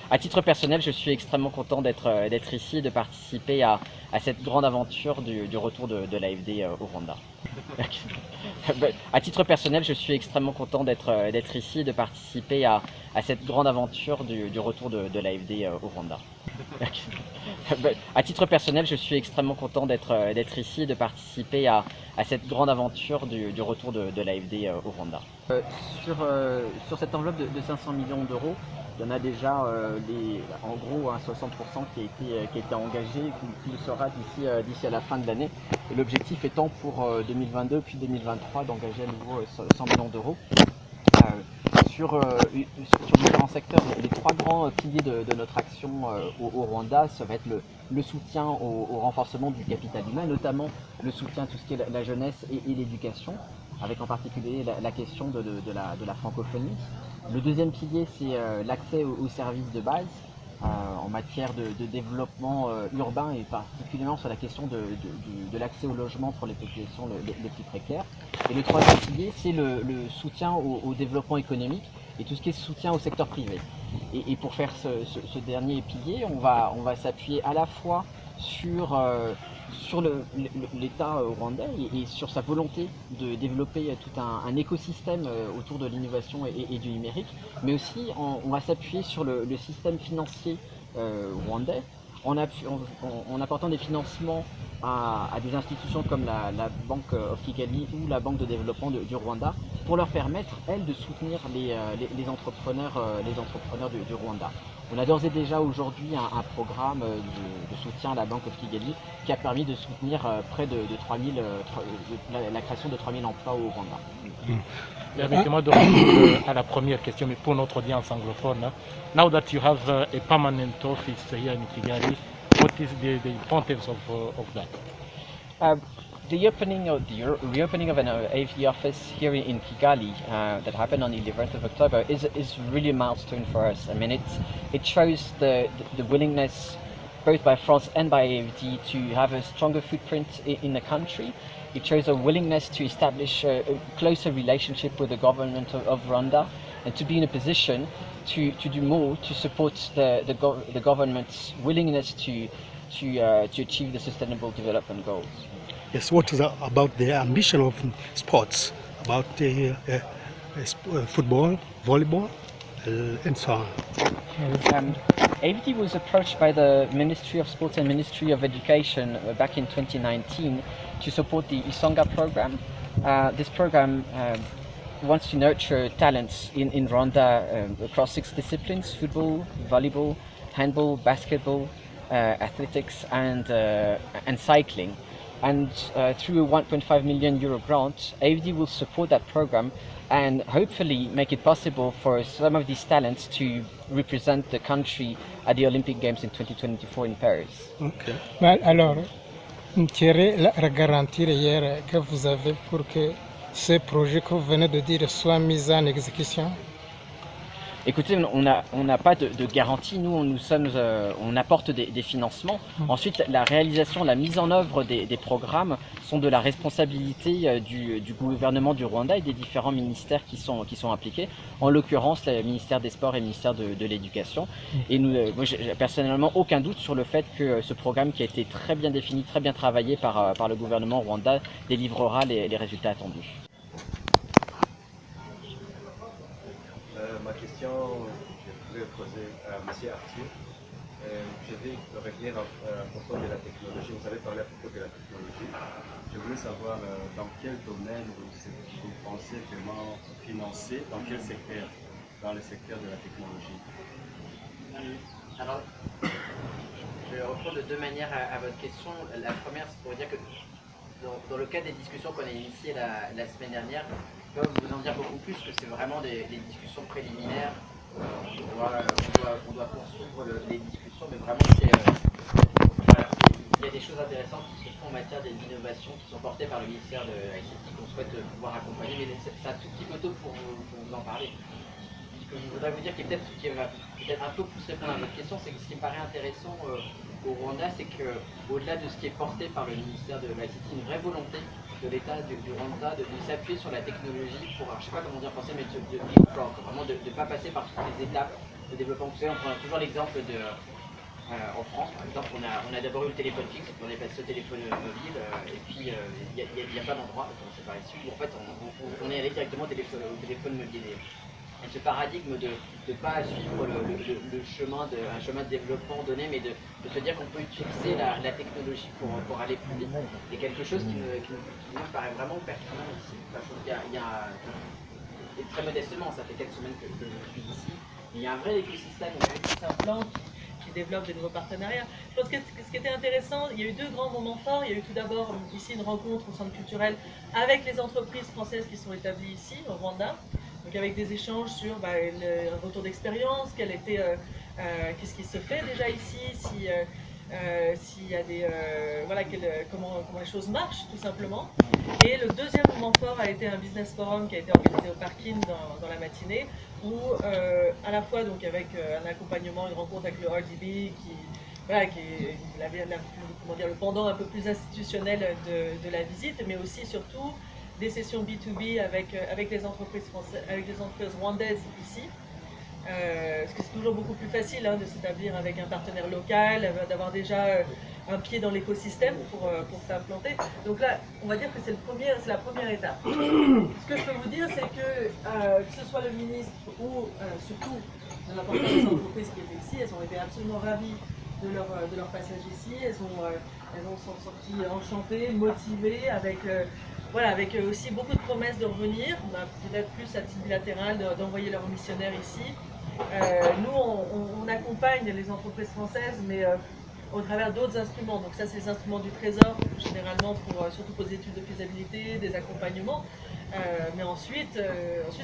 À titre personnel, je suis extrêmement content d'être ici et de participer à cette grande aventure du retour de l'AFD au Rwanda. À titre personnel, je suis extrêmement content d'être ici et de participer à cette grande aventure du retour de l'AFD au Rwanda. À titre personnel, je suis extrêmement content d'être ici et de participer à cette grande aventure du retour de l'AFD au Rwanda. Sur cette enveloppe de 500 millions d'euros, il y en a déjà en gros 60% qui a été engagé et qui le sera d'ici à la fin de l'année. Et l'objectif étant pour 2022 puis 2023 d'engager à nouveau 100 millions d'euros sur différents secteurs. Les trois grands piliers de notre action au Rwanda, ça va être le soutien au renforcement du capital humain, notamment le soutien à tout ce qui est la jeunesse et l'éducation, avec en particulier la question de la francophonie. Le deuxième pilier, c'est l'accès aux services de base en matière de développement urbain et particulièrement sur la question de l'accès au logement pour les populations les plus précaires. Et le troisième pilier, c'est le soutien au développement économique et tout ce qui est soutien au secteur privé. Et pour faire ce dernier pilier, on va s'appuyer à la fois sur l'État rwandais et sur sa volonté de développer tout un écosystème autour de l'innovation et du numérique, mais aussi on va s'appuyer sur le système financier rwandais en apportant des financements à des institutions comme la Banque of Kigali ou la Banque de développement du Rwanda pour leur permettre, elles, de soutenir les entrepreneurs du Rwanda. On a d'ores et déjà aujourd'hui un programme de soutien à la Banque of Kigali qui a permis de soutenir près de 3000, la création de 3000 emplois au Rwanda. Permettez-moi de répondre à la première question, mais pour notre audience anglophone. Now that you have a permanent office here in Kigali, what is the importance of that? The reopening of an AFD office here in Kigali that happened on the 11th of October is really a milestone for us. I mean, it shows the willingness both by France and by AFD to have a stronger footprint in the country. It shows a willingness to establish a closer relationship with the government of Rwanda and to be in a position to do more to support the government's willingness to achieve the sustainable development goals. Yes, what is about the ambition of sports, about football, volleyball, and so on? AFD was approached by the Ministry of Sports and Ministry of Education back in 2019 to support the Isonga program. This program wants to nurture talents in Rwanda across 6 disciplines: football, volleyball, handball, basketball, athletics, and cycling. And through a 1.5 million euro grant, AFD will support that program and hopefully make it possible for some of these talents to represent the country at the Olympic Games in 2024 in Paris. Okay. Alors, Thierry, la garantie hier que vous avez pour que ce projet que vous venez de dire soit mis en exécution? Écoutez, on n'a pas de garantie. Nous, on apporte des financements. Ensuite, la réalisation, la mise en œuvre des programmes sont de la responsabilité du gouvernement du Rwanda et des différents ministères qui sont impliqués. En l'occurrence, le ministère des Sports et le ministère de l'Éducation. Et moi, j'ai personnellement aucun doute sur le fait que ce programme qui a été très bien défini, très bien travaillé par le gouvernement rwandais délivrera les résultats attendus. Ma question, je voulais poser à M. Arthur. Je vais revenir à propos de la technologie. Vous avez parlé à propos de la technologie. Je voulais savoir dans quel domaine vous pensez vraiment financer, dans quel secteur, dans le secteur de la technologie. Alors, je vais répondre de 2 manières à votre question. La première, c'est pour dire que dans le cadre des discussions qu'on a initiées la semaine dernière, je peux vous en dire beaucoup plus que c'est vraiment des discussions préliminaires. On doit poursuivre les discussions, mais vraiment il y a des choses intéressantes qui se font en matière d'innovation qui sont portées par le ministère de l'ICT qu'on souhaite pouvoir accompagner, mais c'est un tout petit peu tôt pour vous en parler. Ce que je voudrais vous dire qui va peut-être un peu plus répondre à votre question, c'est que ce qui me paraît intéressant au Rwanda, c'est qu'au-delà de ce qui est porté par le ministère de l'ICT, une vraie volonté de l'État du Rwanda de s'appuyer sur la technologie pour, je ne sais pas comment dire en français, mais de leapfrog, vraiment de ne pas passer par toutes les étapes de développement. Vous savez, on prend toujours l'exemple de, en France, par exemple, on a d'abord eu le téléphone fixe, puis on est passé au téléphone mobile, et puis il y a pas d'endroit, c'est par ici, où en fait on est allé directement au téléphone mobile. Et ce paradigme de ne pas suivre un chemin de développement donné, mais de se dire qu'on peut utiliser la technologie pour aller plus vite, est quelque chose qui me paraît vraiment pertinent ici. Enfin, je trouve qu'il y a et très modestement, ça fait quelques semaines que je suis ici, il y a un vrai écosystème, c'est un plan qui développe des nouveaux partenariats. Je pense que ce qui était intéressant, il y a eu deux grands moments forts. Il y a eu tout d'abord ici une rencontre au centre culturel avec les entreprises françaises qui sont établies ici, au Rwanda. Donc avec des échanges sur le retour d'expérience, qu'est-ce qui se fait déjà ici, s'il y a des comment les choses marchent tout simplement. Et le deuxième moment fort a été un business forum qui a été organisé au parking dans la matinée, où à la fois donc avec un accompagnement, une rencontre avec le RDB qui est le pendant un peu plus institutionnel de la visite, mais aussi surtout des sessions B2B avec les entreprises françaises, avec les entreprises rwandaises ici. Parce que c'est toujours beaucoup plus facile de s'établir avec un partenaire local, d'avoir déjà un pied dans l'écosystème pour s'implanter. Donc là, on va dire que c'est la première étape. Ce que je peux vous dire, c'est que ce soit le ministre ou surtout n'importe quelle entreprise qui étaient ici, elles ont été absolument ravies de leur passage ici. Elles sont sorties enchantées, motivées, avec aussi beaucoup de promesses de revenir, peut-être plus à titre bilatéral, d'envoyer leurs missionnaires ici. Nous, on accompagne les entreprises françaises, mais au travers d'autres instruments. Donc ça, c'est les instruments du Trésor, généralement, surtout pour les études de faisabilité, des accompagnements. Mais ensuite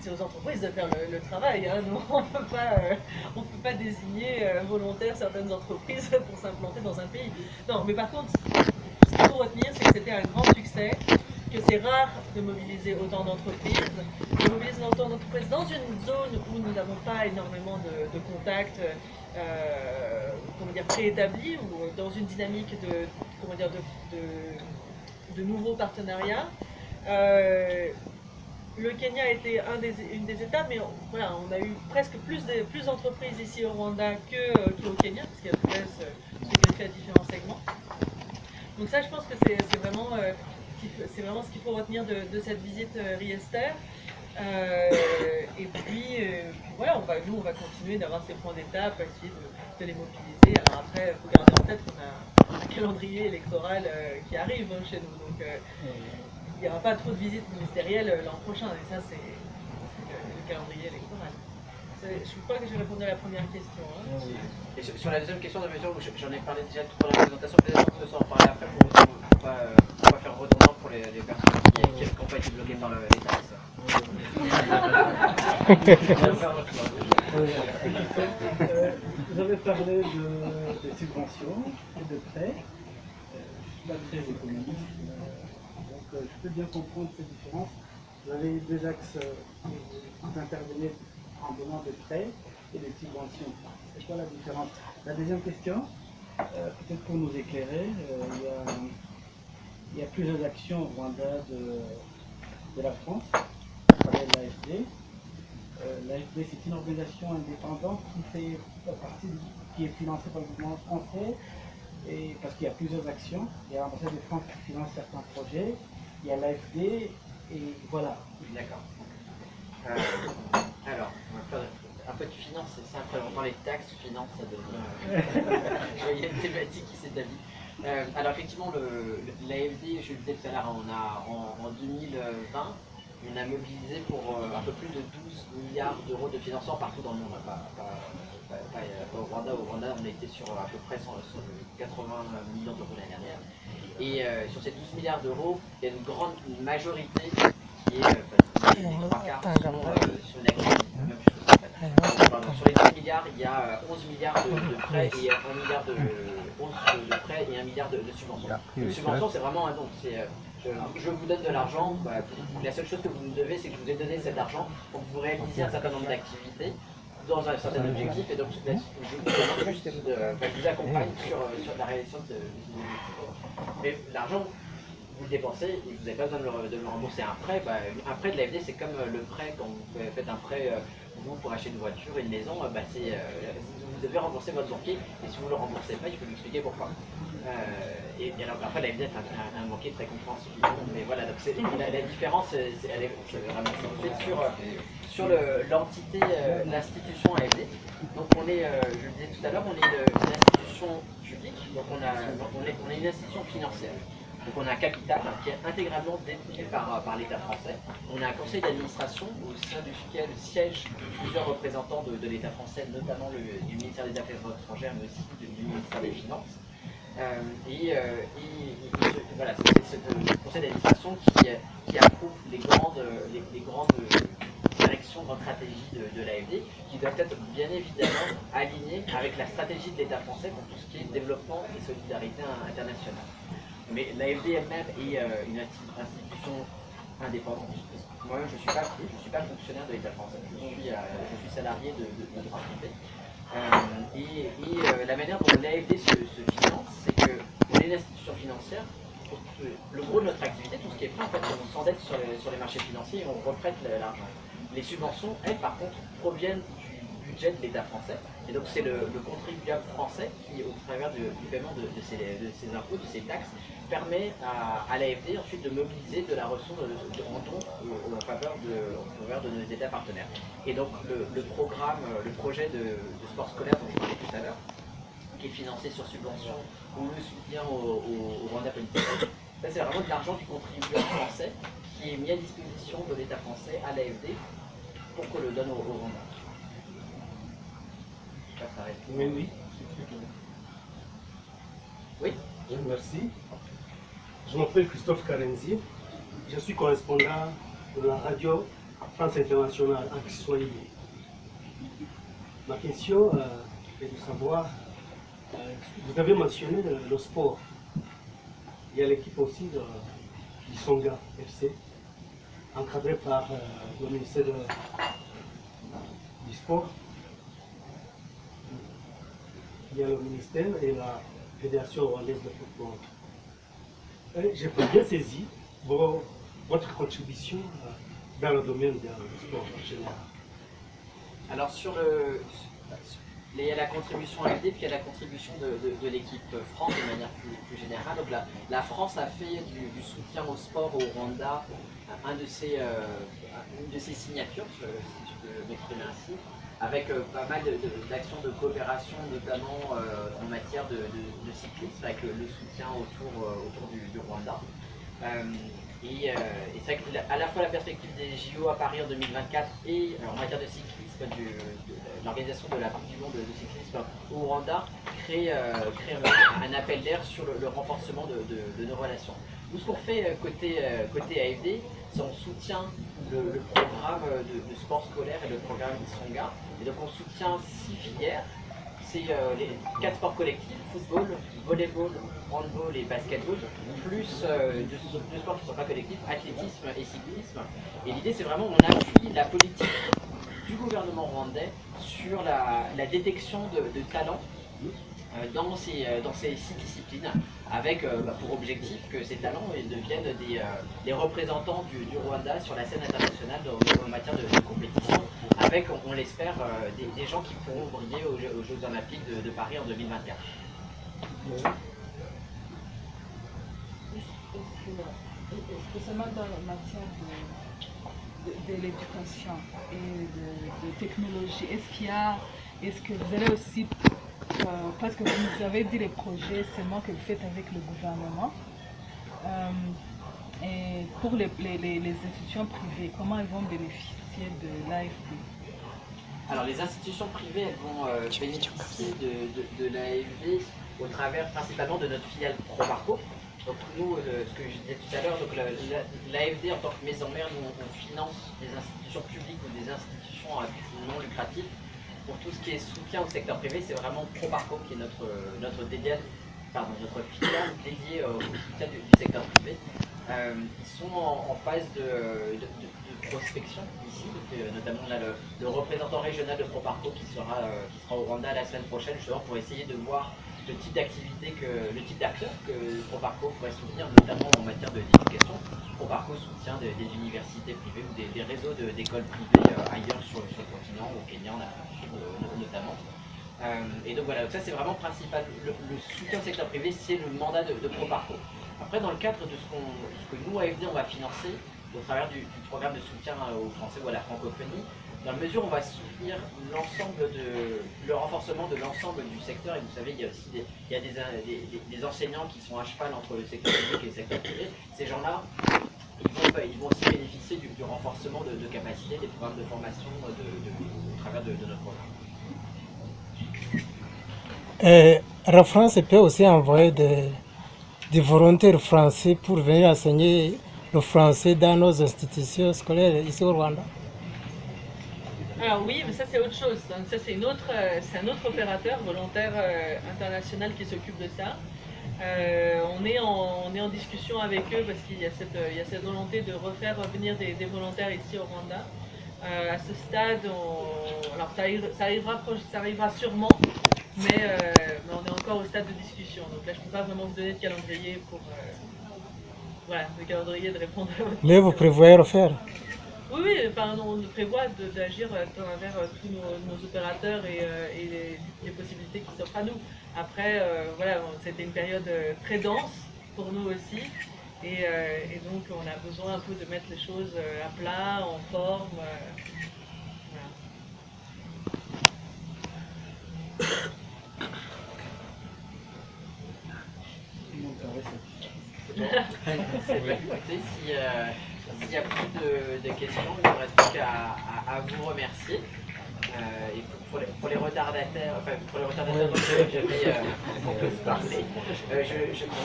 c'est aux entreprises de faire le travail. Nous, on ne peut pas désigner volontaire certaines entreprises pour s'implanter dans un pays. Non, mais par contre, ce qu'il faut retenir, c'est que c'était un grand succès, que c'est rare de mobiliser autant d'entreprises, dans une zone où nous n'avons pas énormément de contacts préétablis, ou dans une dynamique de nouveaux partenariats. Le Kenya a été une des étapes, mais on a eu presque plus d'entreprises ici au Rwanda qu'au Kenya, parce qu'il y a se greffer à différents segments. Donc ça, je pense que c'est vraiment ce qu'il faut retenir de cette visite Riester. Et puis nous, on va continuer d'avoir ces points d'étape, essayer de les mobiliser. Alors après, il faut garder en tête qu'on a un calendrier électoral qui arrive chez nous. Donc il n'y aura pas trop de visites ministérielles l'an prochain. Et ça, c'est le calendrier électoral. Je crois que j'ai répondu à la première question. Et sur la deuxième question de mesure, j'en ai parlé déjà tout dans la présentation, peut-être que ce en parler après pour ne pas faire redondant pour les personnes qui n'ont pas été bloquées par l'État. Vous avez parlé de subventions et de prêts. Je ne suis pas très économiste, donc je peux bien comprendre ces différences. Vous avez deux axes où vous intervenez en demande de prêts et de subventions. C'est quoi la différence? La deuxième question, peut-être pour nous éclairer, il y a plusieurs actions au Rwanda de la France, à travers l'AFD. L'AFD, c'est une organisation indépendante qui est financée par le gouvernement français, et parce qu'il y a plusieurs actions. Il y a l'ambassade de France qui finance certains projets, il y a l'AFD, et voilà. D'accord. Alors, un peu de finance, c'est simple. On parle des taxes, finance, ça devient. Il y a une thématique qui s'établit. Alors, effectivement, l'AFD, je le disais tout à l'heure, en 2020, on a mobilisé pour un peu plus de 12 milliards d'euros de financement partout dans le monde, pas au Rwanda. Au Rwanda, on a été sur à peu près 80 millions d'euros l'année dernière. Et sur ces 12 milliards d'euros, il y a une majorité qui est les 3/4 sur une activité. Sur les 10 milliards, il y a 11 milliards de prêts et 1 milliard de prêts et 1 milliard de subventions. Une subvention, c'est vraiment un don. Je vous donne de l'argent, la seule chose que vous me devez, c'est que je vous ai donné cet argent pour que vous réalisiez un certain nombre d'activités dans un certain objectif, et donc je vous accompagne sur la réalisation de ces objectifs. Mais l'argent, vous le dépensez et vous n'avez pas besoin de le rembourser. Un prêt de l'AFD, c'est comme le prêt quand vous faites un prêt vous pour acheter une voiture, une maison, vous devez rembourser votre banquier et si vous ne le remboursez pas, il faut lui expliquer pourquoi. Et alors après, l'AFD est un banquier très compréhensif, mais voilà, donc la différence, elle est vraiment sur l'entité, l'institution AFD. Donc on est, je le disais tout à l'heure, on est une institution publique, donc on est une institution financière. Donc on a un capital qui est intégralement détenu par l'État français. On a un conseil d'administration au sein duquel siègent plusieurs représentants de l'État français, notamment du ministère des Affaires étrangères, mais aussi du ministère des Finances. Voilà, c'est ce conseil d'administration qui approuve les grandes directions, grandes stratégies de l'AFD, qui doivent être bien évidemment alignées avec la stratégie de l'État français pour tout ce qui est développement et solidarité internationale. Mais l'AFD elle-même est une institution indépendante. Moi, je ne suis pas fonctionnaire de l'État français, je suis salarié de droit privé. La manière dont l'AFD se finance, c'est qu'on est une institution financière. Le gros de notre activité, tout ce qui est fait, en fait, on s'endette sur les marchés financiers et on reprête l'argent. Les subventions, elles, par contre, proviennent du budget de l'État français. Et donc, c'est le contribuable français qui, au travers du paiement de ses impôts, de ses taxes, permet à l'AFD ensuite de mobiliser de la ressource en don en faveur de nos États partenaires. Et donc, le projet de sport scolaire dont je parlais tout à l'heure, qui est financé sur subvention ou le soutien au Rwanda politique, ça c'est vraiment de l'argent du contribuable français qui est mis à disposition de l'État français à l'AFD pour qu'on le donne au Rwanda. Oui, oui. Oui. Merci. Je m'appelle Christophe Karenzi. Je suis correspondant de la radio France Internationale en Kiswahili. Ma question est de savoir, vous avez mentionné le sport. Il y a l'équipe aussi du Songa FC, encadrée par le ministère du Sport. Il y a le ministère et la Fédération rwandaise de football. J'ai bien saisi votre contribution dans le domaine du sport en général. Alors il y a la contribution AFD, puis il y a la contribution de l'équipe France de manière plus générale. Donc la France a fait du soutien au sport au Rwanda une de ses signatures, si je peux m'exprimer ainsi, avec pas mal d'actions de coopération, notamment en matière de cyclisme, avec le soutien autour du Rwanda. Et c'est vrai qu'à la fois la perspective des JO à Paris en 2024 et en matière de cyclisme, l'organisation de la Coupe du monde de cyclisme au Rwanda crée un appel d'air sur le renforcement de nos relations. Nous, ce qu'on fait côté AFD, c'est on soutient le programme de sport scolaire et le programme Songa. Et donc on soutient 6 filières. C'est les 4 sports collectifs, football, volleyball, handball et basketball, plus 2 sports qui ne sont pas collectifs, athlétisme et cyclisme. Et l'idée, c'est vraiment on appuie la politique du gouvernement rwandais sur la détection de talents dans ces 6 disciplines, avec pour objectif que ces talents deviennent des représentants du Rwanda sur la scène internationale en matière de compétition, avec, on l'espère, des gens qui pourront briller aux Jeux Olympiques de Paris en 2024. Spécialement dans la matière de l'éducation et de technologie, est-ce que vous allez aussi, parce que vous nous avez dit les projets seulement que vous faites avec le gouvernement, et pour les institutions privées, comment elles vont bénéficier de l'AFD? Alors les institutions privées, elles vont bénéficier de l'AFD au travers principalement de notre filiale Proparco. Donc nous, ce que je disais tout à l'heure, l'AFD en tant que maison mère, nous on finance des institutions publiques ou des institutions à but non lucratif. Pour tout ce qui est soutien au secteur privé, c'est vraiment Proparco qui est notre filiale dédiée au soutien du secteur privé. Ils sont en phase de prospection ici, notamment on a le représentant régional de Proparco qui sera au Rwanda la semaine prochaine, justement pour essayer de voir le type d'activité, le type d'acteur que Proparco pourrait soutenir, notamment en matière d'éducation. Proparco soutient des universités privées ou des réseaux d'écoles privées ailleurs sur le continent, au Kenya, en Afrique notamment. Et donc voilà, donc ça c'est vraiment principal. Le soutien au secteur privé, c'est le mandat de Proparco. Après, dans le cadre de ce que nous, à FD, on va financer au travers du programme de soutien aux Français ou à la francophonie, dans la mesure où on va soutenir le renforcement de l'ensemble du secteur. Et vous savez, il y a aussi des enseignants qui sont à cheval entre le secteur public et le secteur privé. Ces gens-là, ils vont aussi bénéficier du renforcement de capacités, des programmes de formation au travers de notre programme. La France peut aussi envoyer des volontaires français pour venir enseigner le français dans nos institutions scolaires ici au Rwanda. Alors oui, mais ça c'est autre chose. Donc ça c'est un autre opérateur volontaire international qui s'occupe de ça. On est en discussion avec eux parce qu'il y a cette volonté de refaire venir des volontaires ici au Rwanda. À ce stade, alors ça arrivera sûrement, mais on est encore au stade de discussion. Donc là, je ne peux pas vraiment vous donner de calendrier pour de répondre à votre question. Mais vous prévoyez le faire? Oui, enfin, on prévoit d'agir à travers tous nos opérateurs et les possibilités qui s'offrent à nous. Après, voilà, c'était une période très dense pour nous aussi. Et donc, on a besoin un peu de mettre les choses à plat, en forme. Voilà. Écoutez, s'il n'y a plus de questions, il ne me reste plus qu'à vous remercier. Et pour les retardataires, dont j'avais parlé,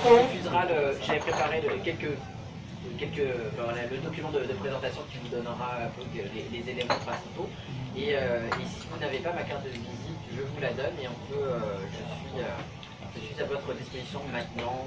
on diffusera j'avais préparé le document de présentation qui vous donnera un peu les éléments principaux. Et si vous n'avez pas ma carte de visite, je vous la donne et je suis à votre disposition maintenant